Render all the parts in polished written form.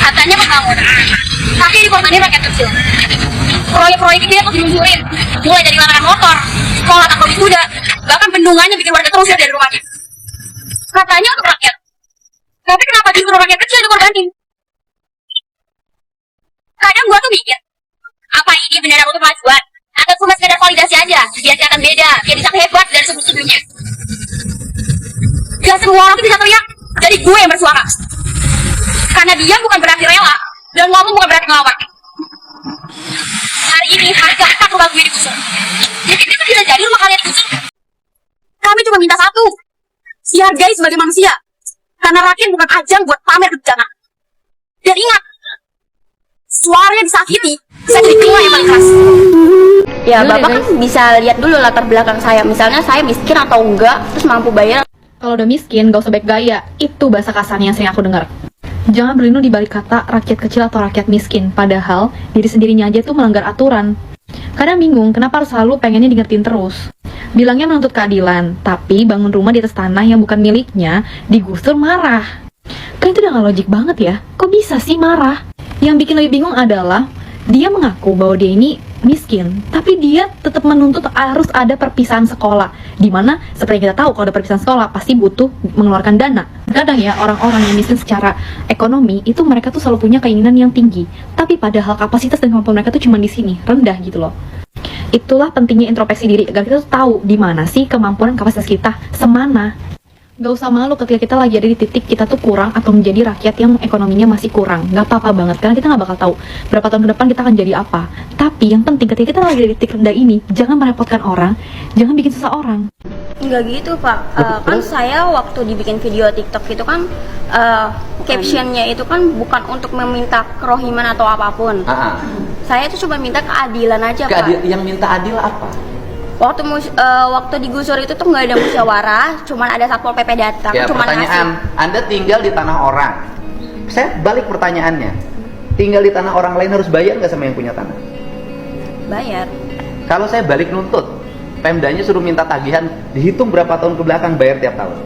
Katanya pembangunan, tapi dikorbanin rakyat kecil. Proyek-proyek ini tuh diluncurkan, mulai dari larangan motor, sekolah tanpa wisuda, bahkan bendungannya bikin warga terusir dari rumahnya. Katanya untuk rakyat, tapi kenapa justru rakyat kecil dikorbanin? Kadang gua tuh mikir, apa ini beneran untuk kemajuan? Atau cuma sekedar validasi aja, biar kelihatan beda, biar bisa hebat dari sebelum-sebelumnya. Gak semua orang tuh bisa teriak, jadi gue yang bersuara. Karena dia bukan berarti rela, dan ngomong bukan berarti ngelawan. Hari ini harga 4 rumah gue digusur. Jadi itu tidak jadi rumah kalian digusur. Kami cuma minta satu, dihargai sebagai manusia. Karena rakyat bukan ajang buat pamer bencana. Dan ingat, suara yang disakiti bisa jadi keluar yang paling keras. Ya Bapak kan bisa lihat dulu latar belakang saya. Misalnya saya miskin atau enggak, terus mampu bayar. Kalau udah miskin, gak usah baik gaya. Itu bahasa kasarnya yang sering aku dengar. Jangan berlindung di balik kata rakyat kecil atau rakyat miskin. Padahal diri sendirinya aja tuh melanggar aturan. Kadang bingung kenapa harus selalu pengennya diingetin terus. Bilangnya menuntut keadilan, tapi bangun rumah di atas tanah yang bukan miliknya, digusur marah. Kan itu udah gak logik banget ya. Kok bisa sih marah? Yang bikin lebih bingung adalah dia mengaku bahwa dia ini miskin, tapi dia tetap menuntut harus ada perpisahan sekolah. Dimana seperti kita tahu kalau ada perpisahan sekolah pasti butuh mengeluarkan dana. Kadang ya orang-orang yang miskin secara ekonomi itu mereka tuh selalu punya keinginan yang tinggi, tapi padahal kapasitas dan kemampuan mereka tuh cuma di sini, rendah gitu loh. Itulah pentingnya introspeksi diri agar kita tuh tahu di mana sih kemampuan dan kapasitas kita, semana. Gak usah malu ketika kita lagi ada di titik kita tuh kurang atau menjadi rakyat yang ekonominya masih kurang. Gak apa-apa banget, karena kita gak bakal tahu berapa tahun ke depan kita akan jadi apa. Tapi yang penting ketika kita lagi di titik rendah ini, jangan merepotkan orang, jangan bikin susah orang. Enggak gitu Pak, kan saya waktu dibikin video TikTok itu kan captionnya itu kan bukan untuk meminta kerohiman atau apapun. Saya itu cuma minta keadilan aja Pak. Yang minta adil apa? Waktu digusur itu tuh nggak ada musyawarah, cuman ada satpol pp datang. Ya, cuman pertanyaan, Anda tinggal di tanah orang. Saya balik pertanyaannya, tinggal di tanah orang lain harus bayar nggak sama yang punya tanah? Bayar. Kalau saya balik nuntut, Pemdanya suruh minta tagihan, dihitung berapa tahun ke belakang, bayar tiap tahun.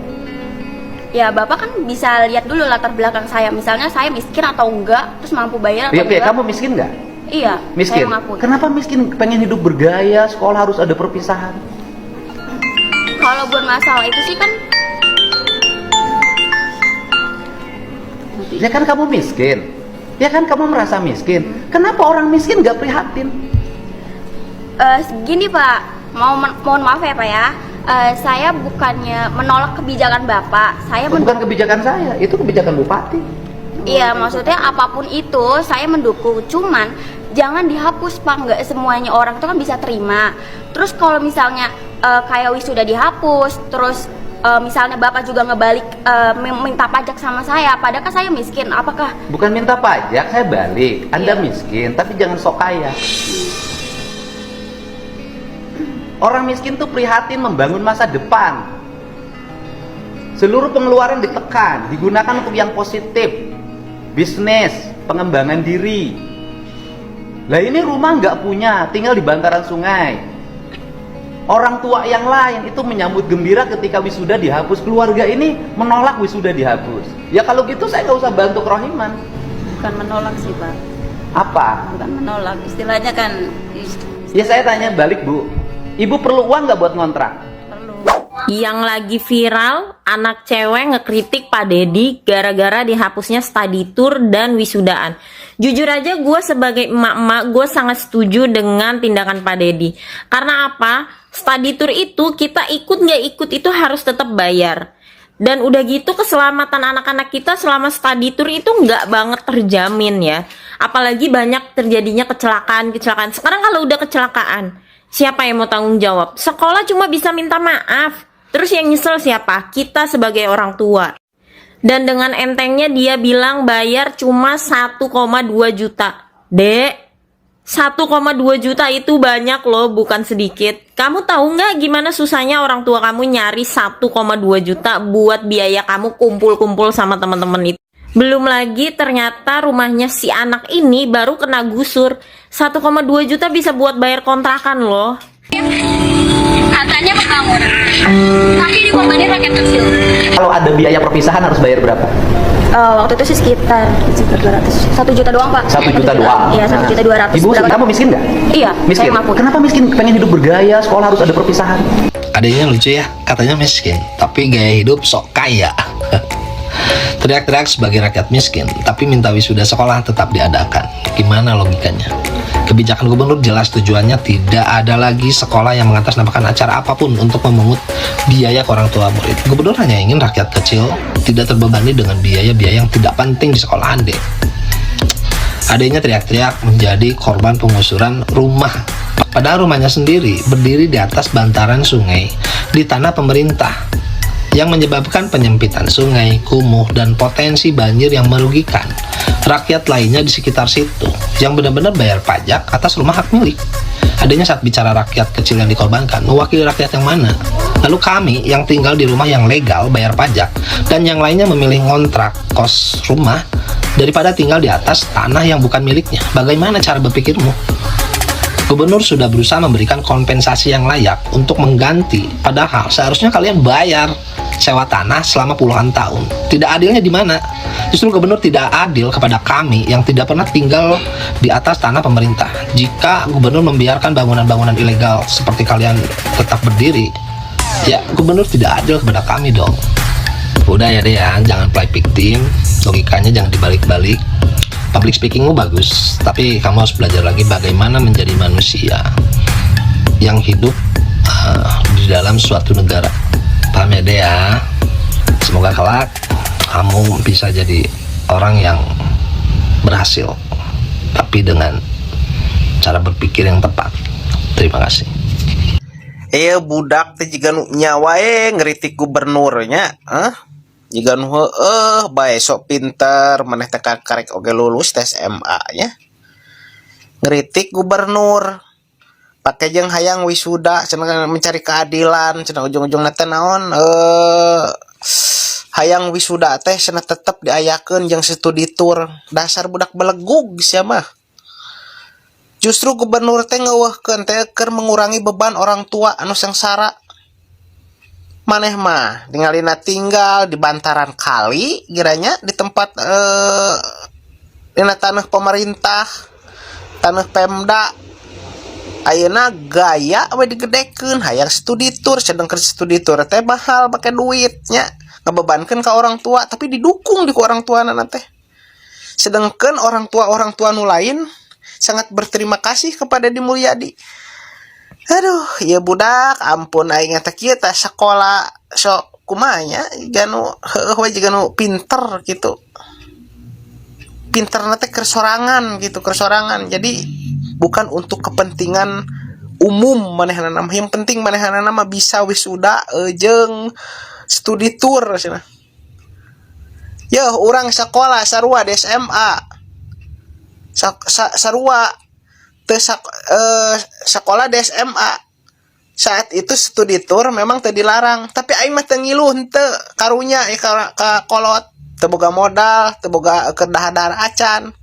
Ya Bapak kan bisa lihat dulu latar belakang saya. Misalnya saya miskin atau enggak, terus mampu bayar atau enggak. Kamu miskin nggak? Iya, miskin. Saya mengakui. Kenapa miskin? Pengen hidup bergaya, sekolah harus ada perpisahan. Kalau buat masalah itu sih kan, ya kan kamu miskin, ya kan kamu merasa miskin. Kenapa orang miskin nggak prihatin? Gini Pak, mohon maaf ya Pak ya. Saya bukannya menolak kebijakan Bapak. Saya bukan kebijakan saya, itu kebijakan bupati. Iya, maksudnya apapun itu saya mendukung, cuman jangan dihapus Pak, nggak semuanya orang itu kan bisa terima. Terus kalau misalnya kayak wisuda dihapus, terus misalnya Bapak juga ngebalik minta pajak sama saya, padahal kan saya miskin, apakah? Bukan minta pajak, saya balik. Anda miskin, tapi jangan sok kaya. Orang miskin tuh prihatin membangun masa depan. Seluruh pengeluaran ditekan, digunakan untuk yang positif. Bisnis, pengembangan diri. Lah ini rumah nggak punya, tinggal di bantaran sungai. Orang tua yang lain itu menyambut gembira ketika wisuda dihapus. Keluarga ini menolak wisuda dihapus. Ya kalau gitu saya nggak usah bantu kerohiman. Bukan menolak sih Pak. Apa? Bukan menolak, istilahnya kan. Ya saya tanya balik Bu, Ibu perlu uang nggak buat ngontrak? Yang lagi viral, anak cewek ngekritik Pak Deddy gara-gara dihapusnya study tour dan wisudaan. Jujur aja gue sebagai emak-emak, gue sangat setuju dengan tindakan Pak Deddy. Karena apa? Study tour itu kita ikut nggak ikut itu harus tetap bayar. Dan udah gitu keselamatan anak-anak kita selama study tour itu nggak banget terjamin ya. Apalagi banyak terjadinya kecelakaan-kecelakaan. Sekarang kalau udah kecelakaan, siapa yang mau tanggung jawab? Sekolah cuma bisa minta maaf. Terus yang nyesel siapa? Kita sebagai orang tua. Dan dengan entengnya dia bilang bayar cuma 1,2 juta. Dek, 1,2 juta itu banyak loh, bukan sedikit. Kamu tahu nggak gimana susahnya orang tua kamu nyari 1,2 juta buat biaya kamu kumpul-kumpul sama teman-teman itu. Belum lagi ternyata rumahnya si anak ini baru kena gusur. 1,2 juta bisa buat bayar kontrakan loh. Katanya pembangunan, tapi dikorbanin rakyat kecil. Kalau ada biaya perpisahan harus bayar berapa? Waktu itu sih sekitar 200, 1 juta doang Pak. 1 juta doang. Iya, 1.200.000. Ibu, kamu miskin nggak? Iya, Miskin. saya mampu. Kenapa miskin? Pengen hidup bergaya, sekolah harus ada perpisahan. Adanya lucu ya, katanya miskin, tapi gaya hidup sok kaya. Teriak-teriak sebagai rakyat miskin, tapi minta wisuda sekolah tetap diadakan. Gimana logikanya? Kebijakan gubernur jelas tujuannya tidak ada lagi sekolah yang mengatasnamakan acara apapun untuk memungut biaya ke orang tua murid. Gubernur hanya ingin rakyat kecil tidak terbebani dengan biaya-biaya yang tidak penting di sekolahan deh. Adanya teriak-teriak menjadi korban penggusuran rumah. Padahal rumahnya sendiri berdiri di atas bantaran sungai di tanah pemerintah yang menyebabkan penyempitan sungai, kumuh, dan potensi banjir yang merugikan rakyat lainnya di sekitar situ yang benar-benar bayar pajak atas rumah hak milik. Adanya saat bicara rakyat kecil yang dikorbankan, mewakili rakyat yang mana? Lalu kami yang tinggal di rumah yang legal bayar pajak dan yang lainnya memilih ngontrak kos rumah daripada tinggal di atas tanah yang bukan miliknya. Bagaimana cara berpikirmu? Gubernur sudah berusaha memberikan kompensasi yang layak untuk mengganti, padahal seharusnya kalian bayar sewa tanah selama puluhan tahun. Tidak adilnya di mana? Justru gubernur tidak adil kepada kami yang tidak pernah tinggal di atas tanah pemerintah. Jika gubernur membiarkan bangunan-bangunan ilegal seperti kalian tetap berdiri, ya gubernur tidak adil kepada kami dong. Udah ya deh ya, jangan play victim, logikanya jangan dibalik-balik. Public speakingmu bagus, tapi kamu harus belajar lagi bagaimana menjadi manusia yang hidup di dalam suatu negara. Paham ya deh ya? Semoga kelak kamu bisa jadi orang yang berhasil, tapi dengan cara berpikir yang tepat. Terima kasih. Budak teh jiga nu nyawa ngeritik gubernurnya, jika nu bae sok pinter maneh teh karek oge lulus tes SMA nya. Ngeritik gubernur. Pakai jeung hayang wisuda cenah mencari keadilan, cenah ujung-ujungna teh naon hayang wisuda teh cenah tetep diayakeun jeung studi tour. Dasar budak belegug sia mah. Justru gubernur teh ngeuweuhkeun teh keur mengurangi beban orang tua anu sengsara. Maneh mah ningalina tinggal di bantaran kali giranya di tempat dina tanah pemerintah, tanah Pemda. Ayeuna gaya we digedekeun hayang studi tour, sedangkan studi tour teh mahal pakai duitnya, ngebebankeun ka orang tua tapi didukung di ku orang tuana teh. Sedangkan orang tua nu lain sangat berterima kasih kepada Di Mulyadi. Aduh, ya budak, ampun aing teh kieu teh sekolah sok kumaha nya, jiga nu pinter gitu. Pinterna teh kersorangan gitu, kersorangan. Jadi bukan untuk kepentingan umum manehna mah. Yang penting manehna mah bisa wisuda jeung studi tour cenah. Yo, urang sekolah sarua di SMA. Sarua teu sekolah di SMA. Saat itu studi tour memang teu dilarang, tapi aing mah teu ngiluh henteu karunya ka kolot, teu boga modal, teu boga kedahar acan.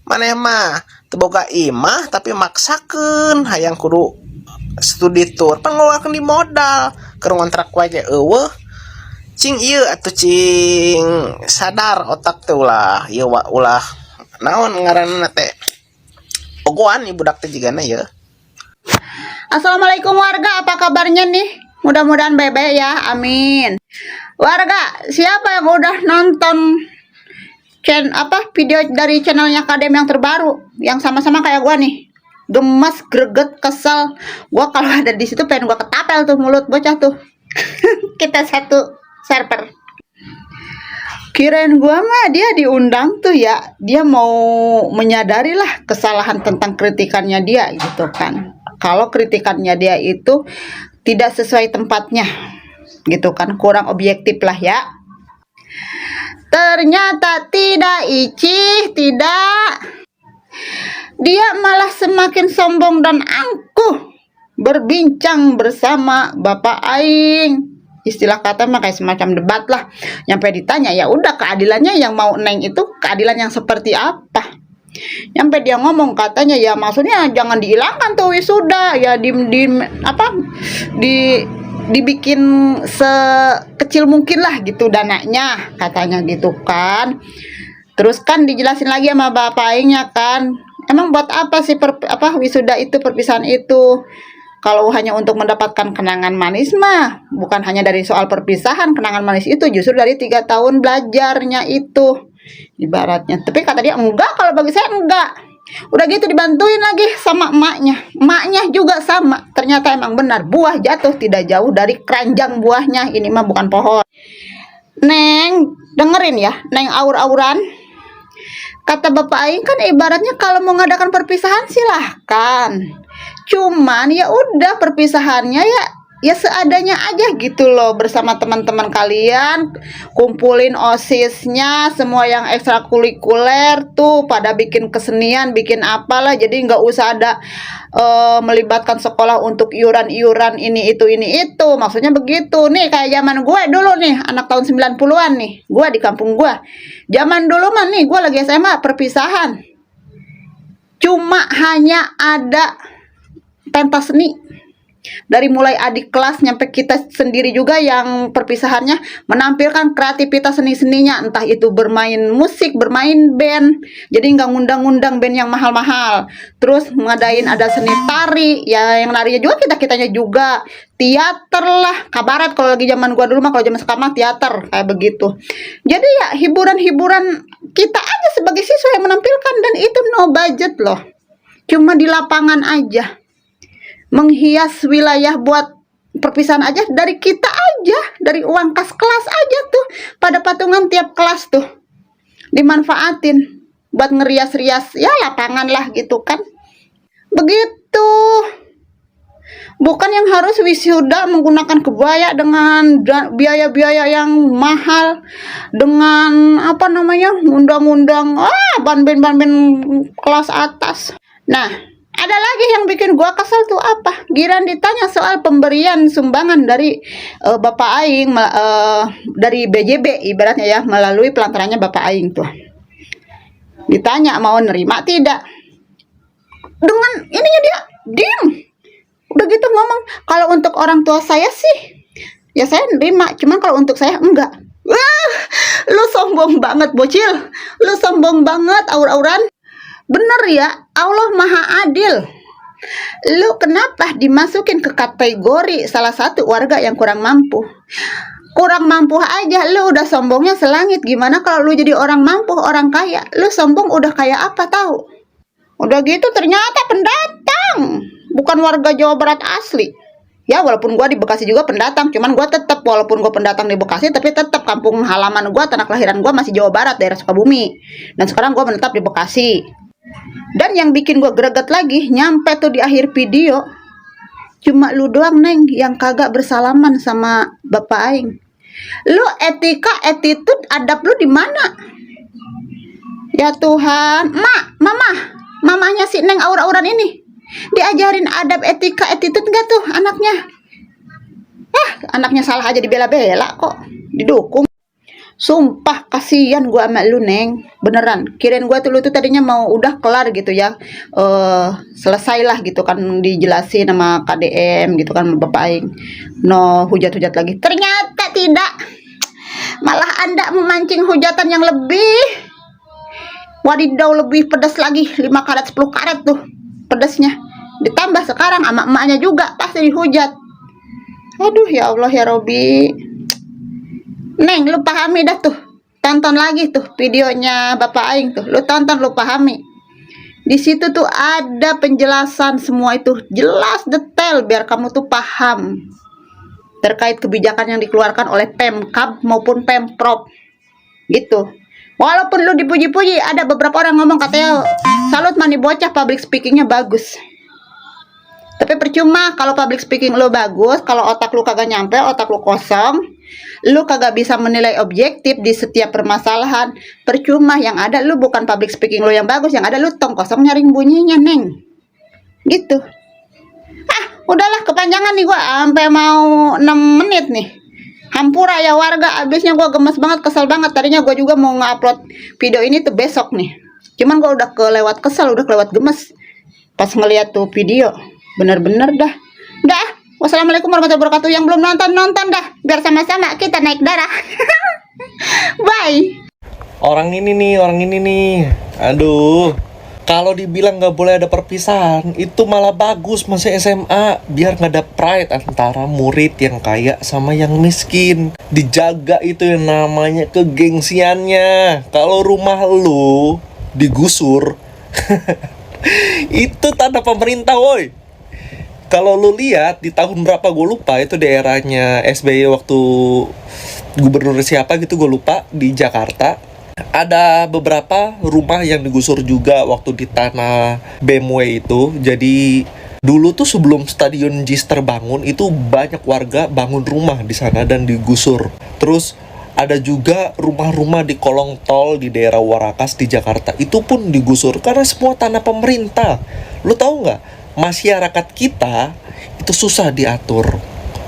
Maneh mah teu boga imah tapi maksakeun hayang kudu studi tour, pangeluarkeun di modal, keur ngontrak wae eueuh. Cing ieu atuh cing sadar otak teh ulah ieu ulah naon ngaranna teh. Ogoan nih budak teh jigana ya. Assalamualaikum warga, apa kabarnya nih? Mudah-mudahan baik-baik ya, amin. Warga, siapa yang udah nonton video dari channelnya Kadem yang terbaru, yang sama-sama kayak gua nih, gemes, greget, kesel. Gua kalau ada di situ pengen gua ketapel tuh mulut bocah tuh. Kita satu server. Kirain gua mah dia diundang tuh ya, dia mau menyadari lah kesalahan tentang kritikannya dia gitu kan. Kalau kritikannya dia itu tidak sesuai tempatnya gitu kan, kurang objektif lah ya. Ternyata tidak, Icih, tidak. Dia malah semakin sombong dan angkuh berbincang bersama Bapak Aing. Istilah kata mah kayak semacam debat lah. Nyampe ditanya, ya udah keadilannya yang mau Neng itu keadilan yang seperti apa? Nyampe dia ngomong katanya ya maksudnya jangan dihilangkan tuh wisuda, ya dibikin sekecil mungkin lah gitu dananya, katanya gitu kan. Terus kan dijelasin lagi sama bapak Aingnya kan, emang buat apa sih wisuda itu, perpisahan itu? Kalau hanya untuk mendapatkan kenangan manis mah bukan hanya dari soal perpisahan, kenangan manis itu justru dari 3 tahun belajarnya itu ibaratnya. Tapi kata dia enggak, kalau bagi saya enggak. Udah gitu dibantuin lagi sama emaknya juga sama, ternyata emang benar buah jatuh tidak jauh dari keranjang buahnya, ini mah bukan pohon. Neng, dengerin ya, Neng aur-auran. Kata bapak Aing kan ibaratnya kalau mau ngadakan perpisahan silahkan, cuman ya udah perpisahannya ya seadanya aja gitu loh, bersama teman-teman kalian, kumpulin OSISnya, semua yang ekstrakurikuler tuh pada bikin kesenian, bikin apalah, jadi nggak usah ada melibatkan sekolah untuk iuran-iuran ini itu, maksudnya begitu. Nih kayak zaman gue dulu nih, anak tahun 90-an nih, gue di kampung gue, zaman dulu mah nih gue lagi SMA perpisahan, cuma hanya ada pentas seni. Dari mulai adik kelas nyampe kita sendiri juga yang perpisahannya menampilkan kreativitas seni-seninya, entah itu bermain musik, bermain band, jadi nggak ngundang-ngundang band yang mahal-mahal. Terus ngadain ada seni tari, ya yang narinya juga kita-kitanya juga, teater lah, kabaret kalau lagi zaman gua dulu mah, kalau zaman sekarang mah teater kayak begitu. Jadi ya hiburan-hiburan kita aja sebagai siswa yang menampilkan, dan itu no budget loh, cuma di lapangan aja. Menghias wilayah buat perpisahan aja dari kita aja, dari uang kas kelas aja tuh, pada patungan tiap kelas tuh dimanfaatin buat ngerias-rias ya lapangan lah gitu kan, begitu. Bukan yang harus wisuda menggunakan kebaya dengan biaya-biaya yang mahal, dengan apa namanya, undang-undang band-band kelas atas. Nah, ada lagi yang bikin gua kesel tuh apa? Giran ditanya soal pemberian sumbangan dari bapak Aing, dari BJB ibaratnya ya, melalui pelantarannya bapak Aing tuh. Ditanya mau nerima tidak? Dengan ininya dia diem. Udah gitu ngomong, kalau untuk orang tua saya sih ya saya nerima, cuman kalau untuk saya enggak. Wah, lu sombong banget bocil. Lu sombong banget aur-auran. Bener ya, Allah Maha Adil. Lu kenapa dimasukin ke kategori salah satu warga yang kurang mampu? Kurang mampu aja lu udah sombongnya selangit. Gimana kalau lu jadi orang mampu, orang kaya? Lu sombong udah kayak apa tahu? Udah gitu ternyata pendatang, bukan warga Jawa Barat asli. Ya walaupun gua di Bekasi juga pendatang, cuman gua tetap, walaupun gua pendatang di Bekasi, tapi tetap kampung halaman gua, tanah kelahiran gua masih Jawa Barat, daerah Sukabumi. Dan sekarang gua menetap di Bekasi. Dan yang bikin gue greget lagi, nyampe tuh di akhir video, cuma lu doang Neng yang kagak bersalaman sama bapak Aing. Lu etika, attitude, adab lu di mana? Ya Tuhan, mamanya si Neng aur-auran ini diajarin adab, etika, attitude nggak tuh anaknya? Anaknya salah aja dibela-bela kok, didukung. Sumpah kasihan gua sama lu Neng, beneran. Kirain gua tuh lu tuh tadinya mau udah kelar gitu ya, selesai lah gitu kan, dijelasin sama KDM gitu kan sama bapak Aing, no hujat-hujat lagi. Ternyata tidak, malah Anda memancing hujatan yang lebih wadidaw, lebih pedas lagi, 5 karet 10 karet tuh pedasnya. Ditambah sekarang sama emaknya juga pasti dihujat. Aduh ya Allah ya Robi. Neng, lu pahami dah tuh. Tonton lagi tuh videonya bapak Aing tuh. Lu tonton, lu pahami. Di situ tuh ada penjelasan semua itu, jelas detail biar kamu tuh paham terkait kebijakan yang dikeluarkan oleh Pemkab maupun Pemprov. Gitu. Walaupun lu dipuji-puji, ada beberapa orang ngomong katanya salut mani bocah public speakingnya bagus. Tapi percuma kalau public speaking lu bagus, kalau otak lu kagak nyampe, otak lu kosong, lu kagak bisa menilai objektif di setiap permasalahan, percuma. Yang ada lu bukan public speaking lu yang bagus, yang ada lu tong kosong nyaring bunyinya Neng. Gitu. Udahlah kepanjangan nih gua, sampai mau 6 menit nih. Hampura ya warga, abisnya gua gemes banget, kesel banget. Tadinya gua juga mau nge-upload video ini tuh besok nih. Cuman gua udah kelewat kesel, udah kelewat gemes pas ngeliat tuh video. Bener-bener dah. Wassalamualaikum warahmatullahi wabarakatuh. Yang belum nonton dah, biar sama-sama kita naik darah. Bye. Orang ini nih. Aduh, kalau dibilang nggak boleh ada perpisahan, itu malah bagus masih SMA. Biar nggak ada pride antara murid yang kaya sama yang miskin. Dijaga itu yang namanya kegengsiannya. Kalau rumah lu digusur, itu tanda pemerintah, woi. Kalau lu lihat di tahun berapa gue lupa, itu daerahnya SBY waktu gubernur siapa gitu gue lupa, di Jakarta. Ada beberapa rumah yang digusur juga waktu di tanah BMW itu. Jadi dulu tuh sebelum stadion JIS terbangun, itu banyak warga bangun rumah di sana dan digusur. Terus ada juga rumah-rumah di kolong tol di daerah Warakas di Jakarta, itu pun digusur karena semua tanah pemerintah. Lu tahu nggak, masyarakat kita itu susah diatur.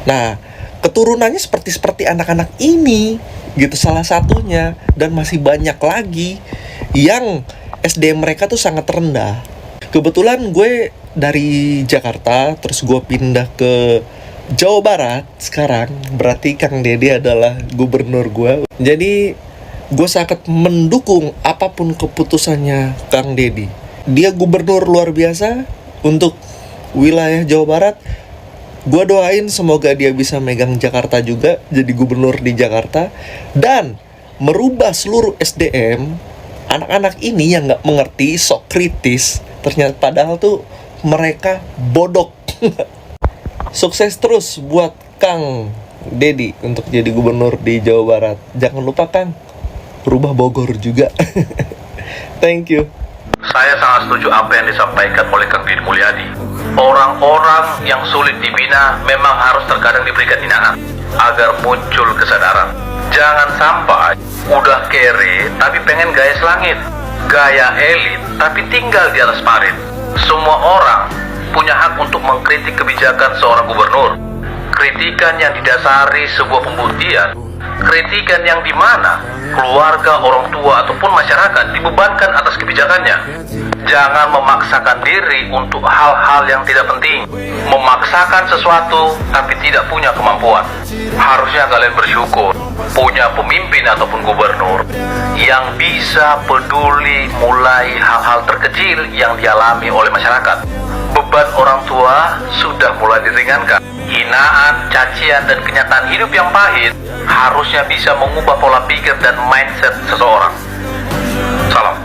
Nah, keturunannya seperti anak-anak ini gitu salah satunya, dan masih banyak lagi yang SDM mereka tuh sangat rendah. Kebetulan gue dari Jakarta, terus gue pindah ke Jawa Barat sekarang, berarti Kang Deddy adalah gubernur gue. Jadi gue sangat mendukung apapun keputusannya Kang Deddy. Dia gubernur luar biasa untuk wilayah Jawa Barat. Gue doain semoga dia bisa megang Jakarta juga, jadi gubernur di Jakarta, dan merubah seluruh SDM. Anak-anak ini yang nggak mengerti, sok kritis, ternyata padahal tuh mereka bodoh. Sukses terus buat Kang Deddy untuk jadi gubernur di Jawa Barat. Jangan lupa Kang, rubah Bogor juga. Thank you. Saya sangat setuju apa yang disampaikan oleh Kang Deddy Mulyadi. Orang-orang yang sulit dibina memang harus terkadang diberikan hinaan agar muncul kesadaran. Jangan sampai udah kere tapi pengen gaya selangit, gaya elit tapi tinggal di atas parit. Semua orang punya hak untuk mengkritik kebijakan seorang gubernur. Kritikan yang didasari sebuah pembuktian, kritikan yang dimana keluarga, orang tua, ataupun masyarakat dibebankan atas kebijakannya. Jangan memaksakan diri untuk hal-hal yang tidak penting. Memaksakan sesuatu tapi tidak punya kemampuan. Harusnya kalian bersyukur punya pemimpin ataupun gubernur yang bisa peduli mulai hal-hal terkecil yang dialami oleh masyarakat. Beban orang tua sudah mulai diringankan. Hinaan, cacian, dan kenyataan hidup yang pahit harusnya bisa mengubah pola pikir dan mindset seseorang. Salam.